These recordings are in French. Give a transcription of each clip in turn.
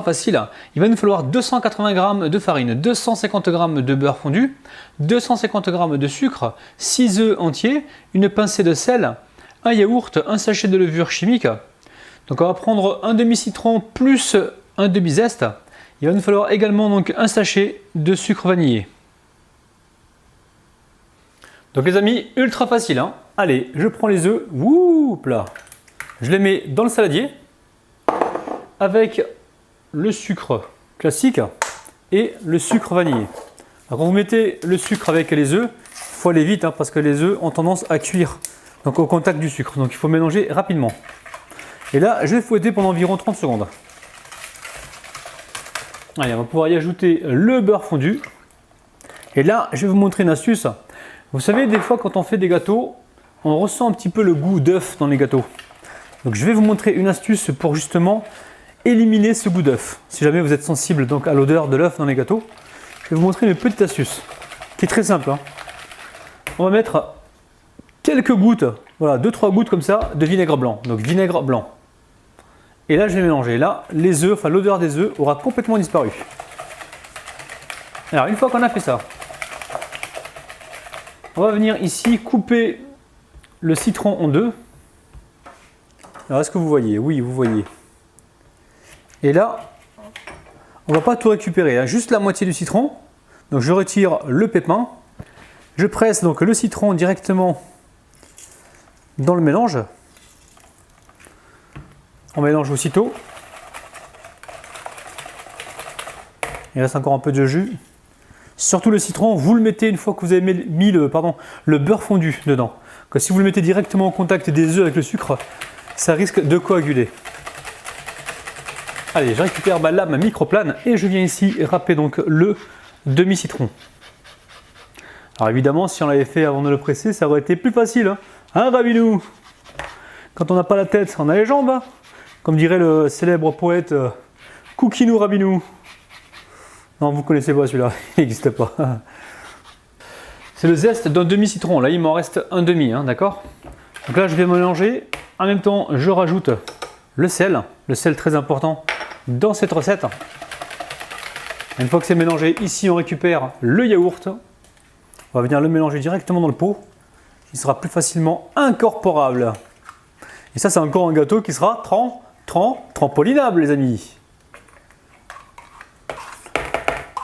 Facile, il va nous falloir 280 g de farine, 250 g de beurre fondu, 250 g de sucre, 6 œufs entiers, une pincée de sel, un yaourt, un sachet de levure chimique. Donc on va prendre un demi-citron plus un demi-zeste. Il va nous falloir également donc un sachet de sucre vanillé. Donc les amis, ultra facile, hein. Allez, je prends les œufs, woup là, je les mets dans le saladier avec le sucre classique et le sucre vanillé. Alors quand vous mettez le sucre avec les œufs, il faut aller vite, hein, parce que les œufs ont tendance à cuire donc au contact du sucre. Donc il faut mélanger rapidement. Et là, je vais fouetter pendant environ 30 secondes. Allez, on va pouvoir y ajouter le beurre fondu. Et là, je vais vous montrer une astuce. Vous savez, des fois quand on fait des gâteaux, on ressent un petit peu le goût d'œuf dans les gâteaux. Donc je vais vous montrer une astuce pour justement éliminer ce goût d'œuf. Si jamais vous êtes sensible donc à l'odeur de l'œuf dans les gâteaux, je vais vous montrer une petite astuce qui est très simple, hein. On va mettre quelques gouttes, voilà, 2-3 gouttes comme ça de vinaigre blanc. Donc vinaigre blanc. Et là je vais mélanger. Là, les œufs, enfin l'odeur des œufs aura complètement disparu. Alors une fois qu'on a fait ça, on va venir ici couper le citron en deux. Alors est-ce que vous voyez? Oui, vous voyez. Et là, on ne va pas tout récupérer, hein, juste la moitié du citron. Donc je retire le pépin. Je presse donc le citron directement dans le mélange. On mélange aussitôt. Il reste encore un peu de jus. Surtout le citron, vous le mettez une fois que vous avez mis le beurre fondu dedans. Que si vous le mettez directement au contact des œufs avec le sucre, ça risque de coaguler. Allez, je récupère là ma microplane et je viens ici râper donc le demi-citron. Alors évidemment, si on l'avait fait avant de le presser, ça aurait été plus facile. Hein, Rabinou? Quand on n'a pas la tête, on a les jambes. Hein, comme dirait le célèbre poète Koukinou Rabinou. Non, vous ne connaissez pas celui-là, il n'existe pas. C'est le zeste d'un demi-citron. Là, il m'en reste un demi, hein, d'accord? Donc là, je vais mélanger. En même temps, je rajoute le sel très important dans cette recette. Une fois que c'est mélangé, ici on récupère le yaourt. On va venir le mélanger directement dans le pot. Il sera plus facilement incorporable. Et ça, c'est encore un gâteau qui sera trampolinable, les amis.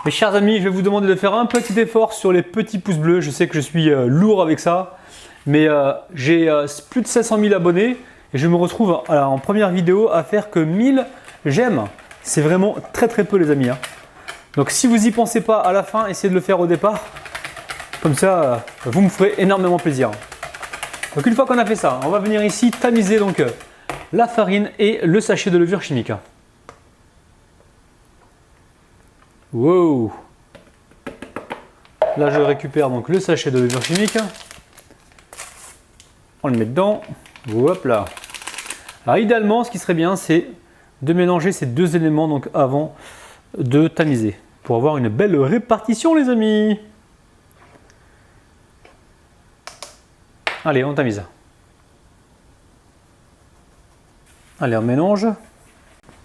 Mes chers amis, je vais vous demander de faire un petit effort sur les petits pouces bleus. Je sais que je suis lourd avec ça, mais j'ai plus de 500 000 abonnés. Et je me retrouve en première vidéo à faire que 1000 j'aime. C'est vraiment très peu les amis, hein. Donc si vous n'y pensez pas à la fin, essayez de le faire au départ. Comme ça, vous me ferez énormément plaisir. Donc une fois qu'on a fait ça, on va venir ici tamiser donc la farine et le sachet de levure chimique. Wow. Là je récupère donc le sachet de levure chimique. On le met dedans. Hop là. Alors idéalement, ce qui serait bien, c'est de mélanger ces deux éléments donc avant de tamiser pour avoir une belle répartition, les amis. Allez, on tamise. Allez, on mélange.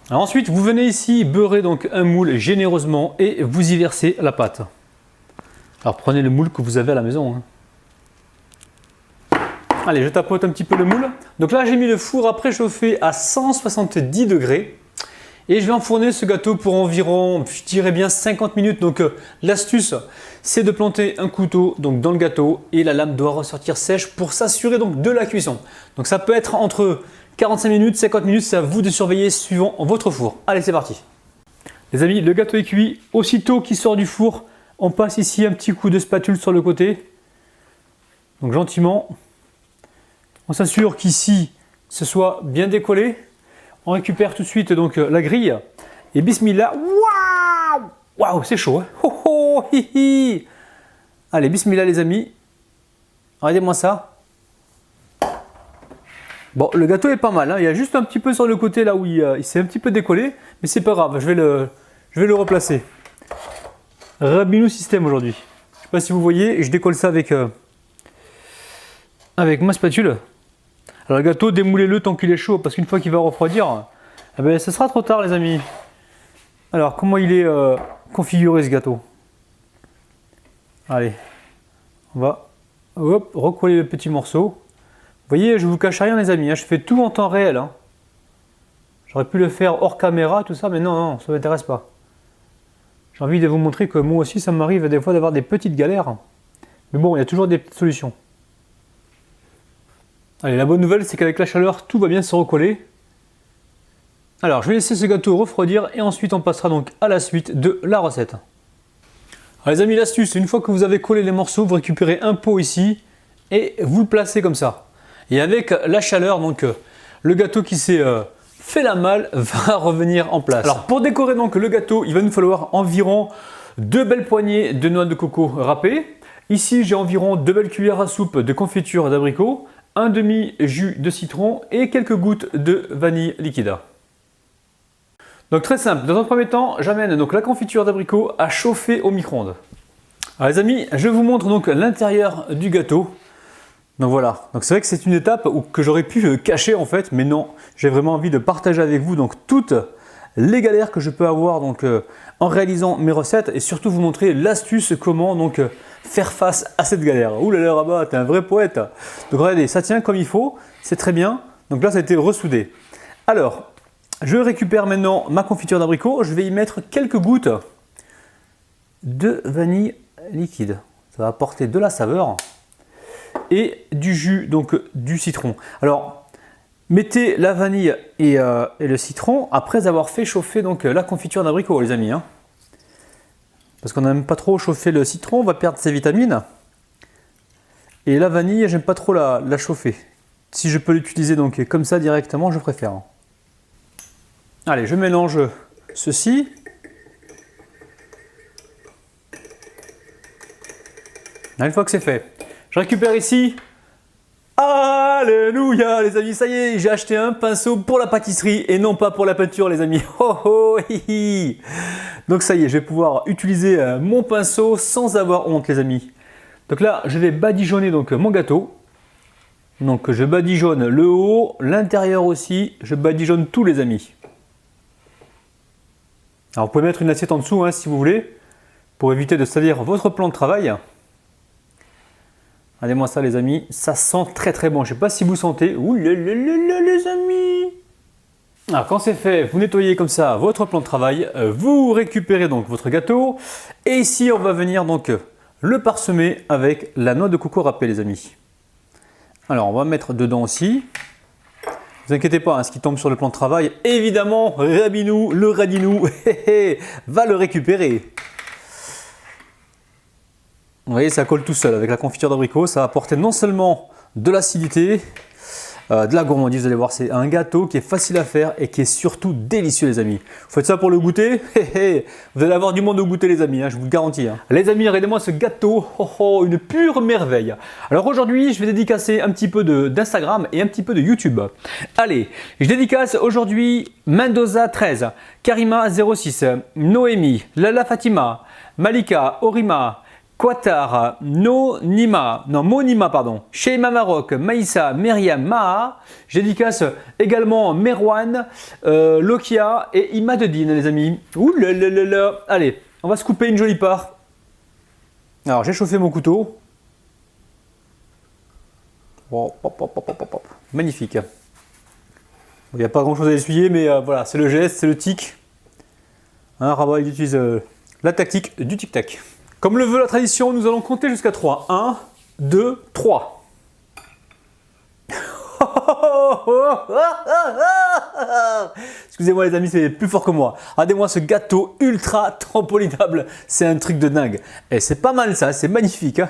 Alors ensuite, vous venez ici beurrer donc un moule généreusement et vous y versez la pâte. Alors prenez le moule que vous avez à la maison, hein. Allez, je tapote un petit peu le moule. Donc là, j'ai mis le four à préchauffer à 170 degrés. Et je vais enfourner ce gâteau pour environ, je dirais bien 50 minutes. Donc l'astuce, c'est de planter un couteau donc, dans le gâteau et la lame doit ressortir sèche pour s'assurer donc de la cuisson. Donc ça peut être entre 45 minutes, 50 minutes, c'est à vous de surveiller suivant votre four. Allez, c'est parti. Les amis, le gâteau est cuit. Aussitôt qu'il sort du four, on passe ici un petit coup de spatule sur le côté. Donc gentiment. On s'assure qu'ici, ce soit bien décollé. On récupère tout de suite donc la grille. Et bismillah. Waouh! Waouh, c'est chaud, hein? Oh, oh, hi, hi. Allez, bismillah les amis. Regardez-moi ça. Bon, le gâteau est pas mal, hein. Il y a juste un petit peu sur le côté là où il s'est un petit peu décollé. Mais c'est pas grave, je vais le replacer. Rabinou système aujourd'hui. Je ne sais pas si vous voyez, je décolle ça avec ma spatule. Alors le gâteau, démoulez-le tant qu'il est chaud, parce qu'une fois qu'il va refroidir, eh ben, ce sera trop tard les amis. Alors, comment il est configuré ce gâteau? Allez, on va hop, recoller le petit morceau. Vous voyez, je vous cache rien les amis, hein, je fais tout en temps réel. Hein. J'aurais pu le faire hors caméra, tout ça, mais non, non, ça ne m'intéresse pas. J'ai envie de vous montrer que moi aussi, ça m'arrive des fois d'avoir des petites galères. Mais bon, il y a toujours des petites solutions. Allez, la bonne nouvelle, c'est qu'avec la chaleur, tout va bien se recoller. Alors, je vais laisser ce gâteau refroidir et ensuite on passera donc à la suite de la recette. Alors les amis, l'astuce, une fois que vous avez collé les morceaux, vous récupérez un pot ici et vous le placez comme ça. Et avec la chaleur, donc le gâteau qui s'est fait la malle va revenir en place. Alors pour décorer donc le gâteau, il va nous falloir environ 2 belles poignées de noix de coco râpées. Ici, j'ai environ 2 belles cuillères à soupe de confiture d'abricot, un demi jus de citron et quelques gouttes de vanille liquide. Donc très simple, dans un premier temps, j'amène donc la confiture d'abricot à chauffer au micro-ondes. Alors les amis, je vous montre donc l'intérieur du gâteau. Donc voilà, donc c'est vrai que c'est une étape que j'aurais pu cacher en fait, mais non, j'ai vraiment envie de partager avec vous donc toutes les galères que je peux avoir donc en réalisant mes recettes et surtout vous montrer l'astuce comment donc faire face à cette galère. Ouh là là Rabat, t'es un vrai poète. Donc regardez, ça tient comme il faut, c'est très bien. Donc là ça a été ressoudé. Alors, je récupère maintenant ma confiture d'abricot, je vais y mettre quelques gouttes de vanille liquide. Ça va apporter de la saveur et du jus, donc du citron. Alors, mettez la vanille et le citron après avoir fait chauffer donc la confiture d'abricot, les amis. Hein. Parce qu'on n'aime pas trop chauffer le citron, on va perdre ses vitamines. Et la vanille, j'aime pas trop la chauffer. Si je peux l'utiliser donc comme ça directement, je préfère. Allez, je mélange ceci. Une fois que c'est fait, je récupère ici. Alléluia les amis, ça y est, j'ai acheté un pinceau pour la pâtisserie et non pas pour la peinture les amis. Oh, oh, hi, hi. Donc ça y est, je vais pouvoir utiliser mon pinceau sans avoir honte les amis. Donc là, je vais badigeonner donc mon gâteau. Donc je badigeonne le haut, l'intérieur aussi, je badigeonne tout les amis. Alors vous pouvez mettre une assiette en dessous hein, si vous voulez, pour éviter de salir votre plan de travail. Regardez-moi ça les amis, ça sent très très bon. Je ne sais pas si vous sentez. Ouh là là là là les amis. Alors quand c'est fait, vous nettoyez comme ça votre plan de travail, vous récupérez donc votre gâteau. Et ici on va venir donc le parsemer avec la noix de coco râpée les amis. Alors on va mettre dedans aussi. Ne vous inquiétez pas, hein, ce qui tombe sur le plan de travail, évidemment, Rabinou, le radinou, va le récupérer. Vous voyez, ça colle tout seul avec la confiture d'abricot. Ça va apporter non seulement de l'acidité, de la gourmandise. Vous allez voir, c'est un gâteau qui est facile à faire et qui est surtout délicieux, les amis. Vous faites ça pour le goûter, vous allez avoir du monde au goûter, les amis, hein, je vous le garantis. Hein. Les amis, regardez-moi ce gâteau, une pure merveille. Alors aujourd'hui, je vais dédicacer un petit peu d'Instagram et un petit peu de YouTube. Allez, je dédicace aujourd'hui Mendoza 13, Karima 06, Noémie, Lala Fatima, Malika, Orima, Quatar, Monima, pardon, Sheima Maroc, Maïssa, Myriam, Maha. Je dédicace également Merwan, Lokia et Imadedine, les amis. Ouh là là là là. Allez, on va se couper une jolie part. Alors, j'ai chauffé mon couteau. Oh, hop, hop, hop, hop, hop. Magnifique. Il n'y a pas grand chose à essuyer, mais voilà, c'est le geste, c'est le tic. Hein, Rabat, il utilise la tactique du tic-tac. Comme le veut la tradition, nous allons compter jusqu'à 3. 1, 2, 3. Excusez-moi les amis, c'est plus fort que moi. Regardez-moi ce gâteau ultra trampolinable. C'est un truc de dingue. Et c'est pas mal ça, c'est magnifique. Hein.